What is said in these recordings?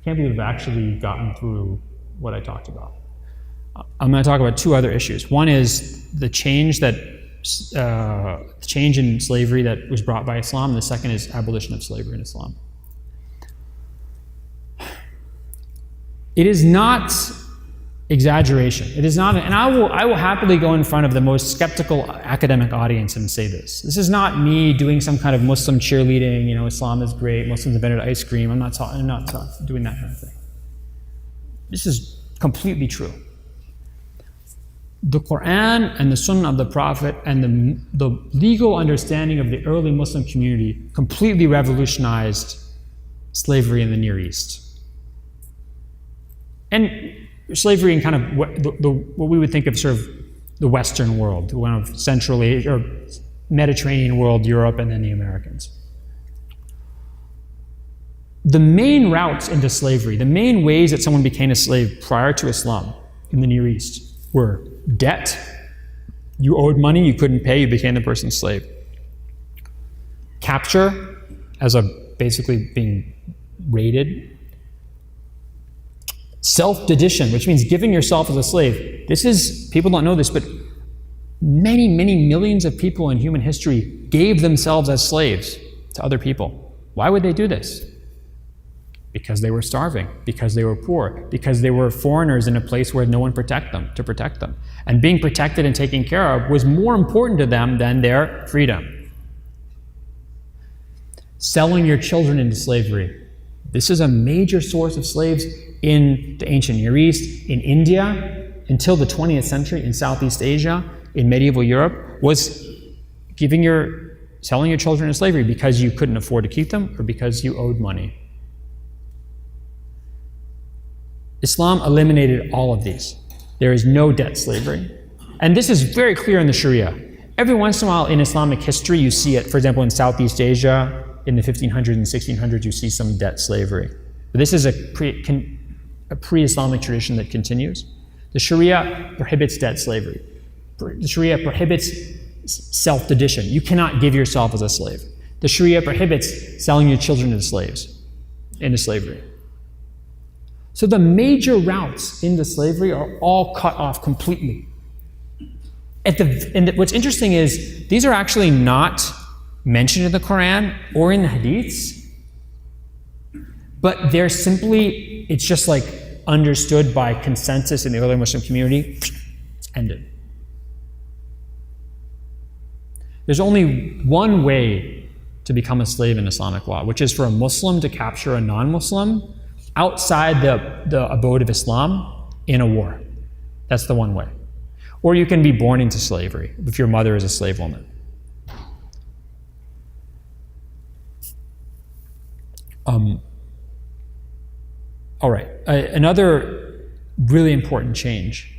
I can't believe I've actually gotten through what I talked about. I'm going to talk about two other issues. One is the change in slavery that was brought by Islam, and the second is abolition of slavery in Islam. It is not exaggeration. It is not, and I will happily go in front of the most skeptical academic audience and say this. This is not me doing some kind of Muslim cheerleading, Islam is great, Muslims invented ice cream. I'm not doing that kind of thing. This is completely true. The Quran and the Sunnah of the Prophet and the legal understanding of the early Muslim community completely revolutionized slavery in the Near East. And slavery in kind of what we would think of sort of the Western world, one of Central Asia, or Mediterranean world, Europe, and then the Americans. The main routes into slavery, the main ways that someone became a slave prior to Islam in the Near East were debt. You owed money, you couldn't pay, you became the person's slave. Capture, as a basically being raided. Self-dedition, which means giving yourself as a slave. This is, people don't know this, but many, many millions of people in human history gave themselves as slaves to other people. Why would they do this? Because they were starving, because they were poor, because they were foreigners in a place where no one to protect them. And being protected and taken care of was more important to them than their freedom. Selling your children into slavery. This is a major source of slaves in the ancient Near East, in India, until the 20th century, in Southeast Asia, in medieval Europe, was selling your children into slavery because you couldn't afford to keep them or because you owed money. Islam eliminated all of these. There is no debt slavery. And this is very clear in the Sharia. Every once in a while in Islamic history, you see it, for example, in Southeast Asia, in the 1500s and 1600s, you see some debt slavery. But this is a pre-Islamic tradition that continues. The Sharia prohibits debt slavery. The Sharia prohibits self-dedition. You cannot give yourself as a slave. The Sharia prohibits selling your children into slavery. So the major routes into slavery are all cut off completely. What's interesting is these are actually not mentioned in the Quran or in the Hadiths, but it's just like understood by consensus in the early Muslim community. It's ended. There's only one way to become a slave in Islamic law, which is for a Muslim to capture a non-Muslim outside the abode of Islam in a war. That's the one way. Or you can be born into slavery if your mother is a slave woman. All right, another really important change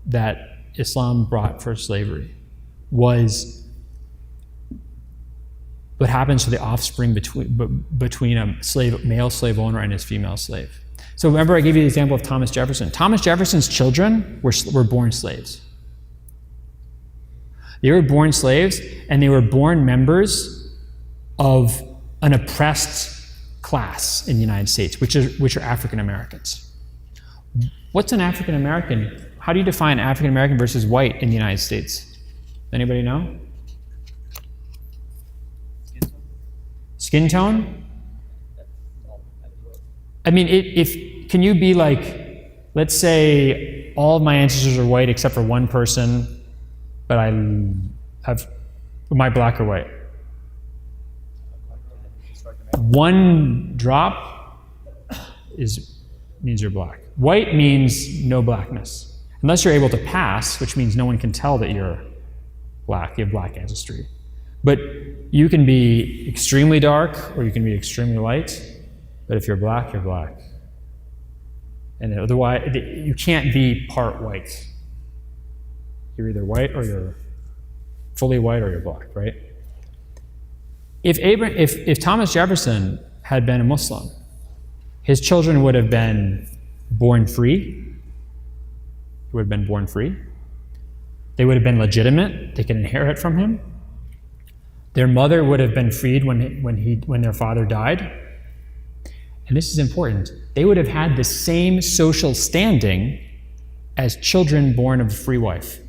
that Islam brought for slavery was what happens to the offspring between a male slave owner and his female slave. So remember I gave you the example of Thomas Jefferson. Thomas Jefferson's children were born slaves. They were born slaves, and they were born members of an oppressed class in the United States, which are African Americans. What's an African American? How do you define African American versus white in the United States? Anybody know? Skin tone? I mean, can you be like, let's say all of my ancestors are white except for one person, but am I black or white? One drop means you're black. White means no blackness. Unless you're able to pass, which means no one can tell that you're black, you have black ancestry. But you can be extremely dark or you can be extremely light, but if you're black, you're black. And otherwise, you can't be part white. You're either white or you're fully white or you're black, right? If Thomas Jefferson had been a Muslim, his children would have been born free. They would have been born free. They would have been legitimate. They could inherit from him. Their mother would have been freed when their father died. and this is important, they would have had the same social standing as children born of a free wife.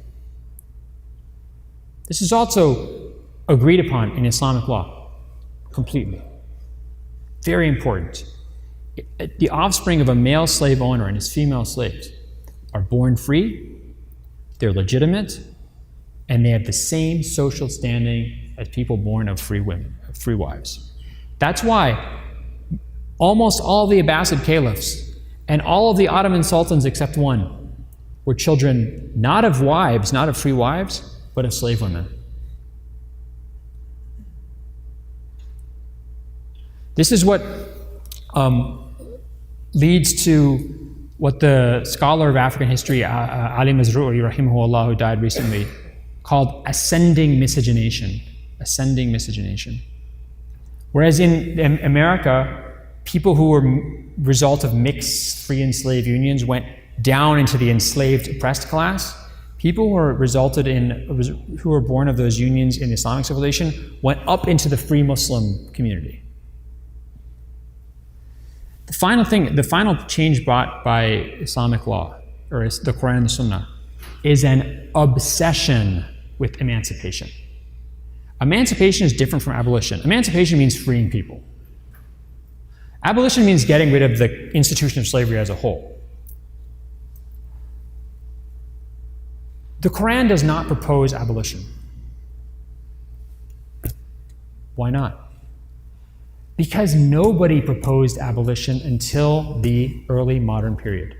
This is also agreed upon in Islamic law, completely. Very important. The offspring of a male slave owner and his female slaves are born free, they're legitimate, and they have the same social standing as people born of free women, of free wives. That's why almost all the Abbasid caliphs and all of the Ottoman sultans except one were children not of wives, not of free wives, but of slave women. This is what leads to what the scholar of African history, Ali Mazrui, rahimahullah, who died recently, called ascending miscegenation. Ascending miscegenation. Whereas in America, people who were result of mixed free and slave unions went down into the enslaved, oppressed class. People who were born of those unions in Islamic civilization went up into the free Muslim community. The final change brought by Islamic law, or the Quran and the Sunnah, is an obsession with emancipation. Emancipation is different from abolition. Emancipation means freeing people. Abolition means getting rid of the institution of slavery as a whole. The Quran does not propose abolition. Why not? Because nobody proposed abolition until the early modern period.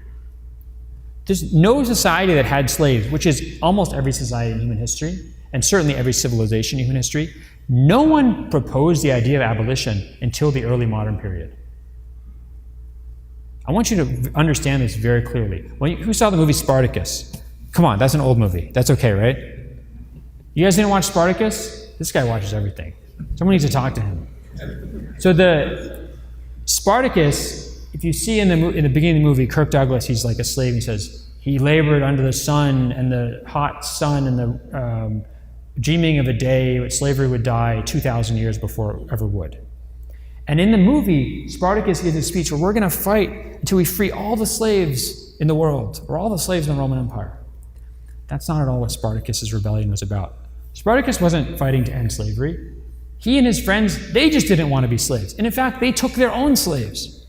There's no society that had slaves, which is almost every society in human history, and certainly every civilization in human history. No one proposed the idea of abolition until the early modern period. I want you to understand this very clearly. Who saw the movie Spartacus? Come on, that's an old movie. That's okay, right? You guys didn't watch Spartacus? This guy watches everything. Someone needs to talk to him. So the Spartacus, if you see in the beginning of the movie, Kirk Douglas, he's like a slave. He says he labored under the sun and the hot sun and the dreaming of a day when slavery would die 2,000 years before it ever would. And in the movie, Spartacus gives a speech where we're going to fight until we free all the slaves in the world, or all the slaves in the Roman Empire. That's not at all what Spartacus's rebellion was about. Spartacus wasn't fighting to end slavery. He and his friends, they just didn't want to be slaves. And in fact, they took their own slaves.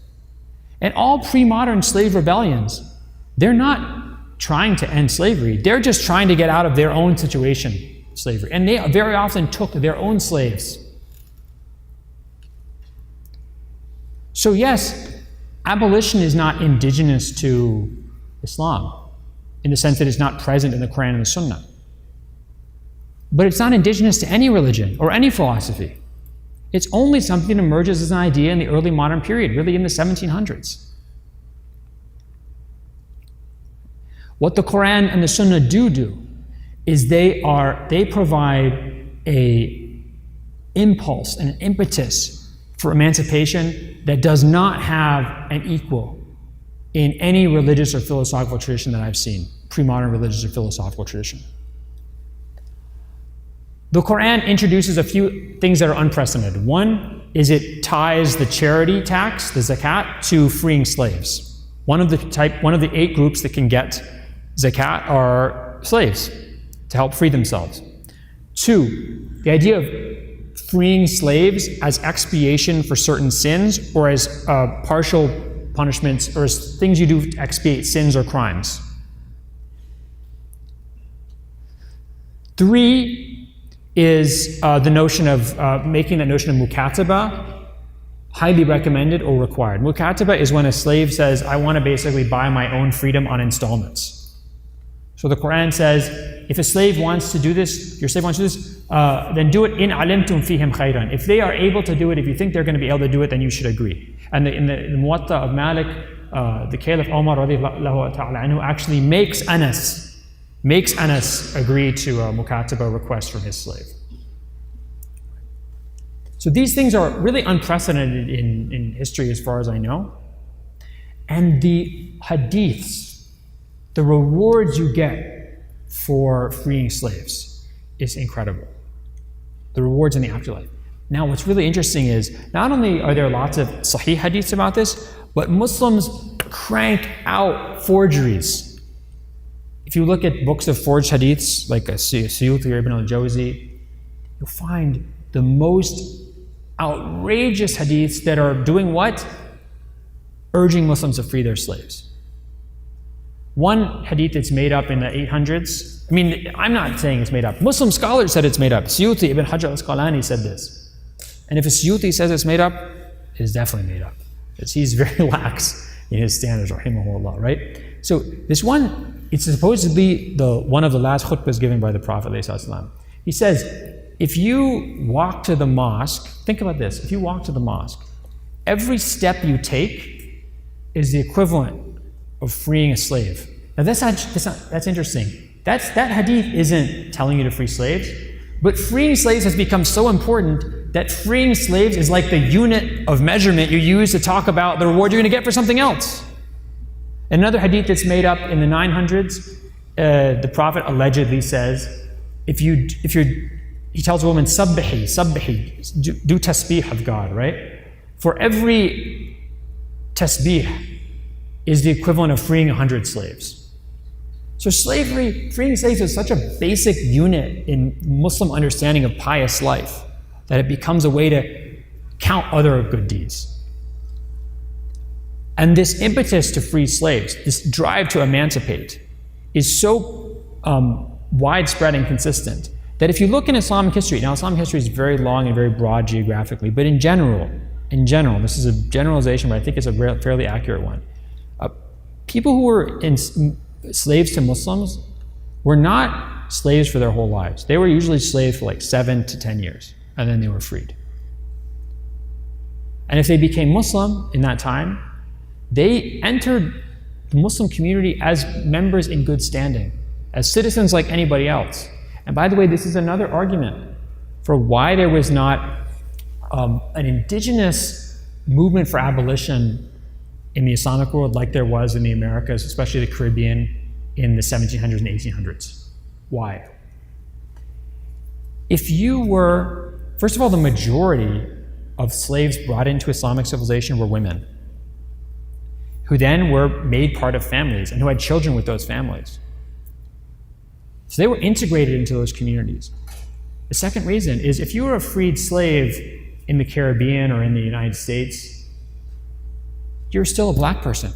And all pre-modern slave rebellions, they're not trying to end slavery. They're just trying to get out of their own situation, slavery. And they very often took their own slaves. So yes, abolition is not indigenous to Islam, in the sense that it's not present in the Quran and the Sunnah. But it's not indigenous to any religion or any philosophy. It's only something that emerges as an idea in the early modern period, really in the 1700s. What the Quran and the Sunnah do is they provide an impulse and an impetus for emancipation that does not have an equal in any religious or philosophical tradition that I've seen, pre-modern religious or philosophical tradition. The Quran introduces a few things that are unprecedented. One is it ties the charity tax, the zakat, to freeing slaves. One of the 8 groups that can get zakat are slaves to help free themselves. 2, the idea of freeing slaves as expiation for certain sins, or as partial punishments, or as things you do to expiate sins or crimes. 3 is the notion of making that notion of mukataba highly recommended or required. Mukataba is when a slave says, I want to basically buy my own freedom on installments. So the Quran says, if a slave wants to do this, your slave wants to do this, then do it in alimtum fihim khayran. If they are able to do it, if you think they're going to be able to do it, then you should agree. And in the Muwatta of Malik, the Caliph Omar radiallahu ta'ala anhu actually makes Anas agree to a mukataba request from his slave. So these things are really unprecedented in history as far as I know. And the hadiths, the rewards you get for freeing slaves is incredible. The rewards in the afterlife. Now, what's really interesting is, not only are there lots of sahih hadiths about this, but Muslims crank out forgeries. If you look at books of forged hadiths, like Suyuti or Ibn al-Jawzi, you'll find the most outrageous hadiths that are doing what? Urging Muslims to free their slaves. One hadith that's made up in the 800s, I mean, I'm not saying it's made up. Muslim scholars said it's made up. Suyuti, Ibn Hajar al-Asqalani said this. And if a Suyuti says it's made up, it is definitely made up. He's very lax in his standards, rahimahullah, right? So this one, it's supposed to be one of the last khutbahs given by the Prophet ﷺ. He says, if you walk to the mosque, think about this, if you walk to the mosque, every step you take is the equivalent of freeing a slave. Now that's interesting. That hadith isn't telling you to free slaves, but freeing slaves has become so important that freeing slaves is like the unit of measurement you use to talk about the reward you're going to get for something else. Another hadith that's made up in the 900s, the Prophet allegedly says, he tells a woman, sabbihi, do tasbih of God, right? For every tasbih is the equivalent of freeing 100 slaves. So freeing slaves is such a basic unit in Muslim understanding of pious life that it becomes a way to count other good deeds. And this impetus to free slaves, this drive to emancipate, is so widespread and consistent that if you look in Islamic history, now Islamic history is very long and very broad geographically, but in general, this is a generalization, but I think it's a fairly accurate one. People who were slaves to Muslims were not slaves for their whole lives. They were usually slaves for like 7 to 10 years, and then they were freed. And if they became Muslim in that time, they entered the Muslim community as members in good standing, as citizens like anybody else. And by the way, this is another argument for why there was not an indigenous movement for abolition in the Islamic world like there was in the Americas, especially the Caribbean, in the 1700s and 1800s. Why? If you were, first of all, the majority of slaves brought into Islamic civilization were women, who then were made part of families and who had children with those families. So they were integrated into those communities. The second reason is if you were a freed slave in the Caribbean or in the United States, you're still a black person.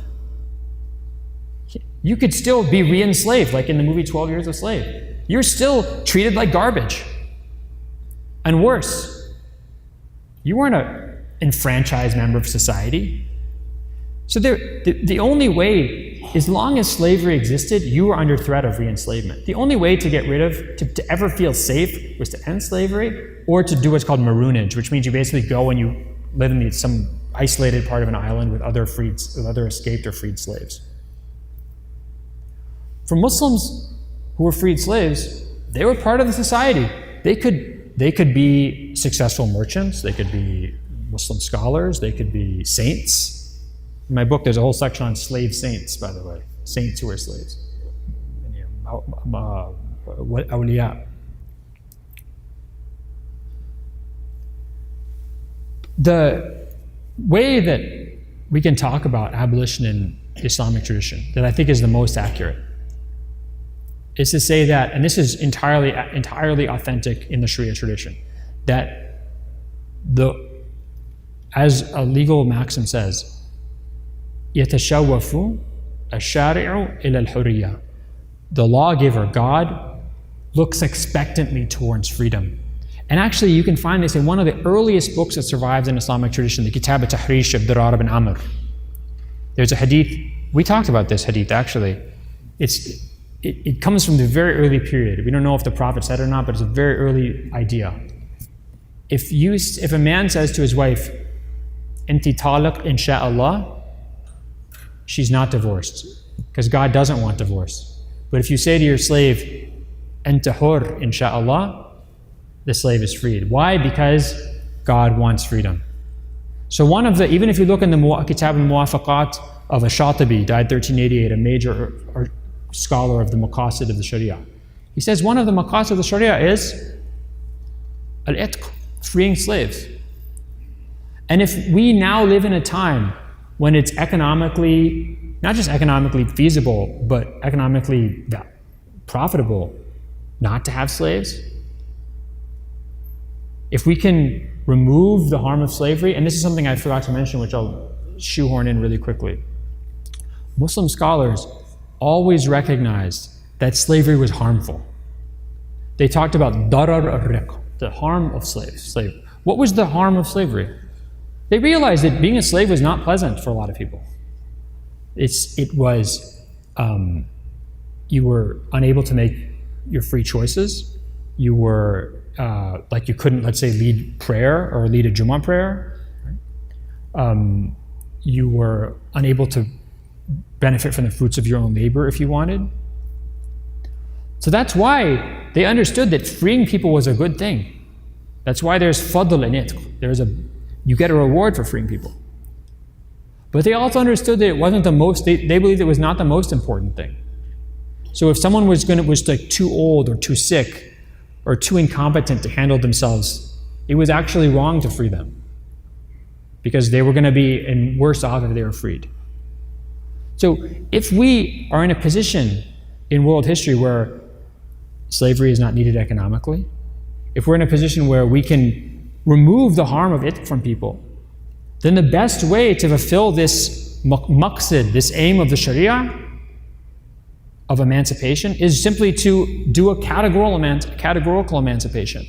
You could still be re-enslaved, like in the movie 12 Years a Slave. You're still treated like garbage. And worse, you weren't an enfranchised member of society. So the only way, as long as slavery existed, you were under threat of re-enslavement. The only way to get rid of, to ever feel safe, was to end slavery or to do what's called maroonage, which means you basically go and you live in some isolated part of an island with other escaped or freed slaves. For Muslims who were freed slaves, they were part of the society. They could be successful merchants, they could be Muslim scholars, they could be saints. In my book, there's a whole section on slave saints, by the way, saints who are slaves. Awliya. The way that we can talk about abolition in the Islamic tradition, that I think is the most accurate, is to say that, and this is entirely authentic in the Sharia tradition, that as a legal maxim says, يَتَشَوَّفُ الشَّارِعُ إِلَى الْحُرِيَّةِ. The lawgiver, God, looks expectantly towards freedom. And actually, you can find this in one of the earliest books that survives in Islamic tradition, the Kitab al-Tahrish of Dirar ibn Amr. There's a hadith, we talked about this hadith actually. It comes from the very early period. We don't know if the Prophet said it or not, but it's a very early idea. If a man says to his wife, "Inti talaq insha'Allah," she's not divorced, because God doesn't want divorce. But if you say to your slave, "Anta hur insha'Allah," the slave is freed. Why? Because God wants freedom. So even if you look in the Kitab al-Muwafaqat of Ash-Shatibi, died 1388, a major scholar of the maqasid of the Sharia. He says one of the maqasid of the Sharia is al-itq, freeing slaves. And if we now live in a time when it's economically, not just economically feasible, but economically profitable not to have slaves, if we can remove the harm of slavery, and this is something I forgot to mention, which I'll shoehorn in really quickly. Muslim scholars always recognized that slavery was harmful. They talked about darar al-riq, the harm of slavery. What was the harm of slavery? They realized that being a slave was not pleasant for a lot of people. You were unable to make your free choices. You were, you couldn't, let's say, lead prayer or lead a Jummah prayer. You were unable to benefit from the fruits of your own labor if you wanted. So that's why they understood that freeing people was a good thing. That's why there's fadl in it. You get a reward for freeing people. But they also understood that it wasn't the most, they believed it was not the most important thing. So if someone was like too old or too sick or too incompetent to handle themselves, it was actually wrong to free them, because they were going to be worse off if they were freed. So if we are in a position in world history where slavery is not needed economically, if we're in a position where we can remove the harm of it from people, then the best way to fulfill this maqsid, this aim of the Sharia, of emancipation, is simply to do a categorical emancipation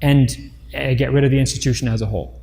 and get rid of the institution as a whole.